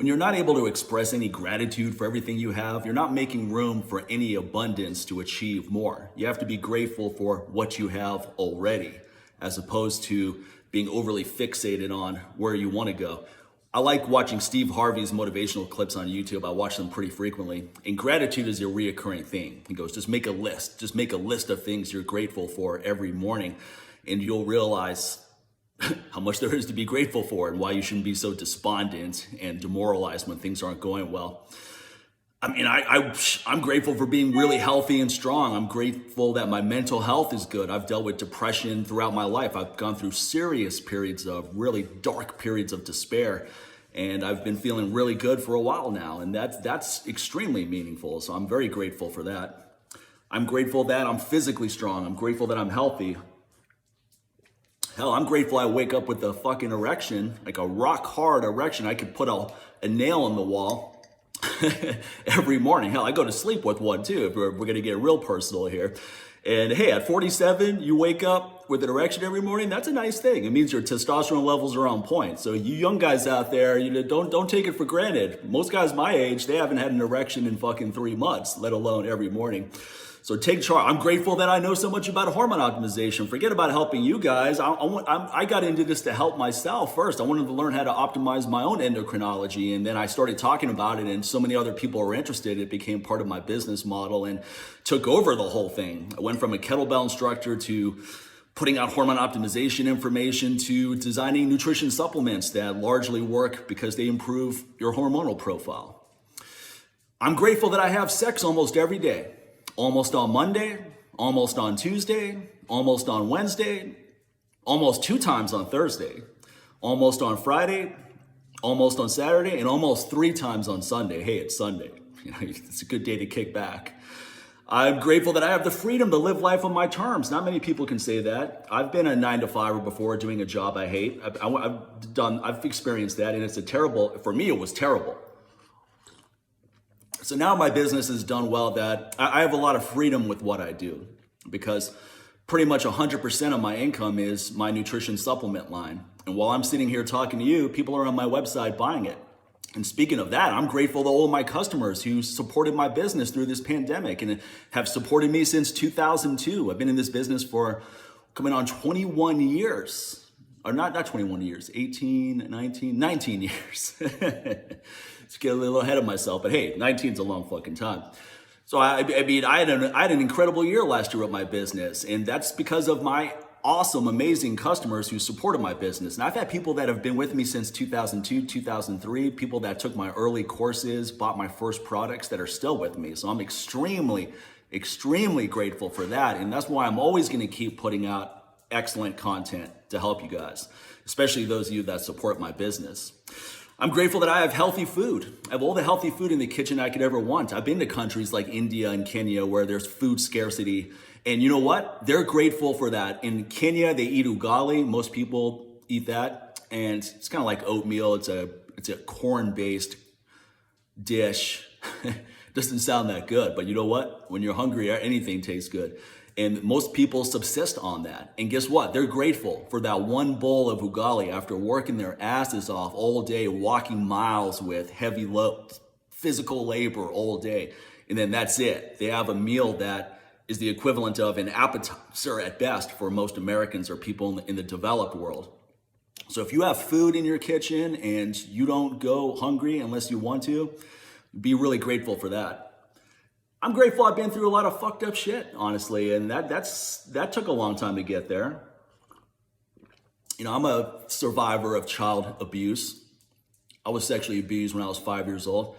When you're not able to express any gratitude for everything you have, you're not making room for any abundance to achieve more. You have to be grateful for what you have already, as opposed to being overly fixated on where you want to go. I like watching Steve Harvey's motivational clips on YouTube. I watch them pretty frequently. And gratitude is a reoccurring theme. He goes, just make a list. Just make a list of things you're grateful for every morning. And you'll realize how much there is to be grateful for and why you shouldn't be so despondent and demoralized when things aren't going well. I mean, I'm grateful for being really healthy and strong. I'm grateful that my mental health is good. I've dealt with depression throughout my life. I've gone through serious periods of really dark periods of despair, and I've been feeling really good for a while now, and that's extremely meaningful. So I'm very grateful for that. I'm grateful that I'm physically strong. I'm grateful that I'm healthy. Hell, I'm grateful I wake up with a fucking erection, like a rock hard erection. I could put a nail in the wall every morning. Hell, I go to sleep with one too, if we're gonna get real personal here. And hey, at 47, you wake up with an erection every morning. That's a nice thing. It means your testosterone levels are on point. So you young guys out there, don't take it for granted. Most guys my age, they haven't had an erection in fucking 3 months, let alone every morning. So take charge. I'm grateful that I know so much about hormone optimization. Forget about helping you guys. I got into this to help myself first. I wanted to learn how to optimize my own endocrinology, and then I started talking about it, and so many other people were interested. It became part of my business model and took over the whole thing. I went from a kettlebell instructor to putting out hormone optimization information to designing nutrition supplements that largely work because they improve your hormonal profile. I'm grateful that I have sex almost every day. Almost on Monday, almost on Tuesday, almost on Wednesday, almost 2 times on Thursday, almost on Friday, almost on Saturday, and almost 3 times on Sunday. Hey, it's Sunday. It's a good day to kick back. I'm grateful that I have the freedom to live life on my terms. Not many people can say that. I've been a 9-to-5er before doing a job I hate. I've experienced that, and for me, it was terrible. So now my business is done well that I have a lot of freedom with what I do, because pretty much 100% of my income is my nutrition supplement line. And while I'm sitting here talking to you, people are on my website buying it. And speaking of that, I'm grateful to all of my customers who supported my business through this pandemic and have supported me since 2002. I've been in this business for coming on 21 years. Or not 21 years, 18, 19 years. Let's get a little ahead of myself, but hey, 19's a long fucking time. So I mean, I had an incredible year last year with my business, and that's because of my awesome, amazing customers who supported my business. And I've had people that have been with me since 2002, 2003, people that took my early courses, bought my first products that are still with me. So I'm extremely, extremely grateful for that. And that's why I'm always gonna keep putting out excellent content to help you guys, especially those of you that support my business. I'm grateful that I have healthy food. I have all the healthy food in the kitchen I could ever want. I've been to countries like India and Kenya where there's food scarcity. And you know what? They're grateful for that. In Kenya, they eat ugali. Most people eat that. And it's kind of like oatmeal. It's a corn-based dish. Doesn't sound that good, but you know what? When you're hungry, anything tastes good. And most people subsist on that. And guess what? They're grateful for that one bowl of ugali after working their asses off all day, walking miles with heavy physical labor all day. And then that's it. They have a meal that is the equivalent of an appetizer at best for most Americans or people in the developed world. So if you have food in your kitchen and you don't go hungry unless you want to, be really grateful for that. I'm grateful I've been through a lot of fucked up shit, honestly, and that took a long time to get there. You know, I'm a survivor of child abuse. I was sexually abused when I was 5 years old,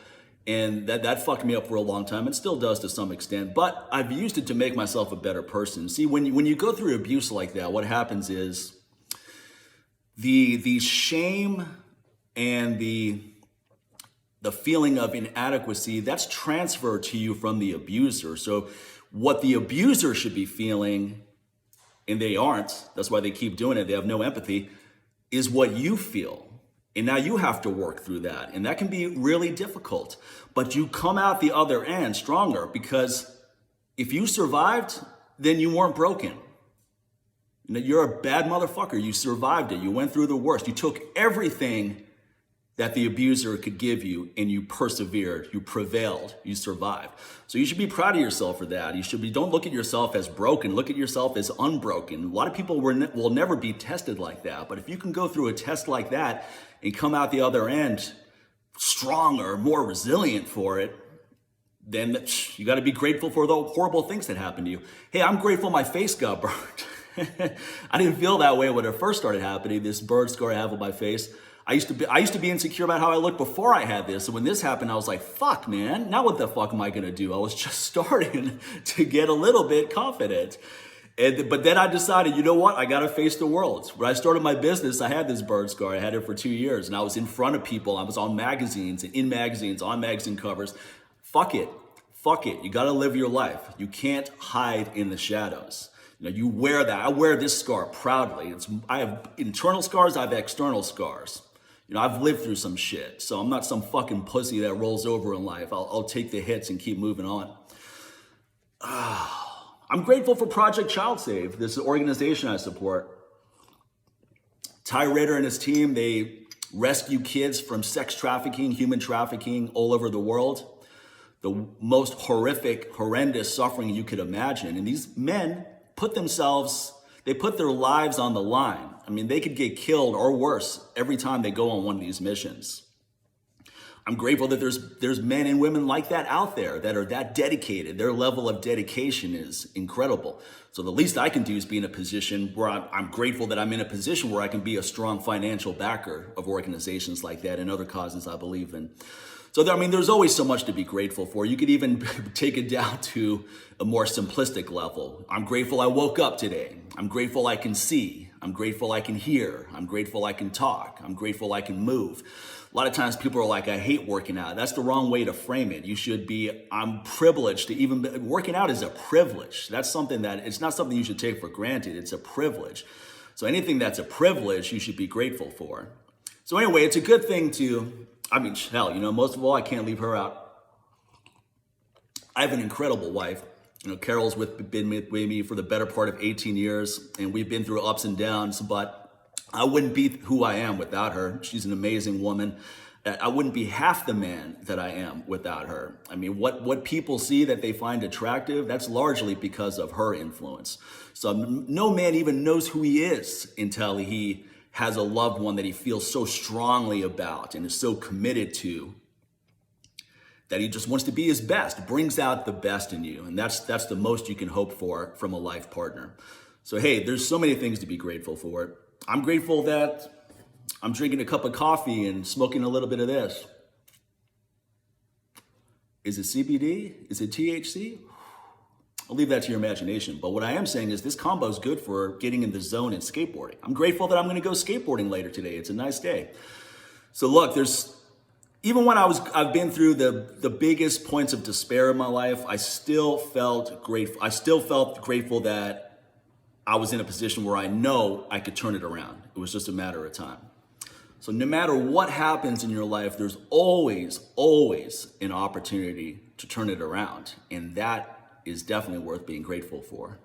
and that fucked me up for a long time. It still does to some extent, but I've used it to make myself a better person. See, when you go through abuse like that, what happens is the shame and the feeling of inadequacy, that's transferred to you from the abuser. So what the abuser should be feeling, and they aren't, that's why they keep doing it, they have no empathy, is what you feel. And now you have to work through that. And that can be really difficult. But you come out the other end stronger, because if you survived, then you weren't broken. You're a bad motherfucker. You survived it. You went through the worst. You took everything that the abuser could give you, and you persevered, you prevailed, you survived. So you should be proud of yourself for that. You should be, don't look at yourself as broken, look at yourself as unbroken. A lot of people will never be tested like that, but if you can go through a test like that and come out the other end stronger, more resilient for it, then you got to be grateful for the horrible things that happened to you. Hey, I'm grateful my face got burned. I didn't feel that way when it first started happening, this bird scar I have on my face. I used to be insecure about how I looked before I had this. So when this happened, I was like, fuck, man, now what the fuck am I going to do? I was just starting to get a little bit confident. But then I decided, you know what? I got to face the world. When I started my business, I had this bird scar. I had it for 2 years, and I was in front of people. I was on magazines and in magazines, on magazine covers. Fuck it. Fuck it. You got to live your life. You can't hide in the shadows. You know, you wear that. I wear this scar proudly. I have internal scars. I have external scars. You know, I've lived through some shit, so I'm not some fucking pussy that rolls over in life. I'll take the hits and keep moving on. I'm grateful for Project Child Save. This is an organization I support. Ty Ritter and his team, they rescue kids from sex trafficking, human trafficking all over the world. The most horrific, horrendous suffering you could imagine. And these men put their lives on the line. I mean, they could get killed or worse every time they go on one of these missions. I'm grateful that there's men and women like that out there that are that dedicated. Their level of dedication is incredible. So the least I can do is be in a position where I'm grateful that I'm in a position where I can be a strong financial backer of organizations like that and other causes I believe in. So I mean, there's always so much to be grateful for. You could even take it down to a more simplistic level. I'm grateful I woke up today. I'm grateful I can see. I'm grateful I can hear. I'm grateful I can talk. I'm grateful I can move. A lot of times people are like, I hate working out. That's the wrong way to frame it. You should be, I'm privileged to even, working out is a privilege. That's something that, it's not something you should take for granted. It's a privilege. So anything that's a privilege, you should be grateful for. So anyway, it's a good thing to, I mean, hell, you know, most of all, I can't leave her out. I have an incredible wife. You know, Carol's been with me for the better part of 18 years, and we've been through ups and downs, but I wouldn't be who I am without her. She's an amazing woman. I wouldn't be half the man that I am without her. I mean, what people see that they find attractive, that's largely because of her influence. So no man even knows who he is until he has a loved one that he feels so strongly about and is so committed to that he just wants to be his best, brings out the best in you. And that's the most you can hope for from a life partner. So, hey, there's so many things to be grateful for. I'm grateful that I'm drinking a cup of coffee and smoking a little bit of this. Is it CBD? Is it THC? I'll leave that to your imagination. But what I am saying is this combo is good for getting in the zone and skateboarding. I'm grateful that I'm going to go skateboarding later today. It's a nice day. So look, even when I've been through the biggest points of despair in my life, I still felt grateful. I still felt grateful that I was in a position where I know I could turn it around. It was just a matter of time. So no matter what happens in your life, there's always an opportunity to turn it around. And that is definitely worth being grateful for.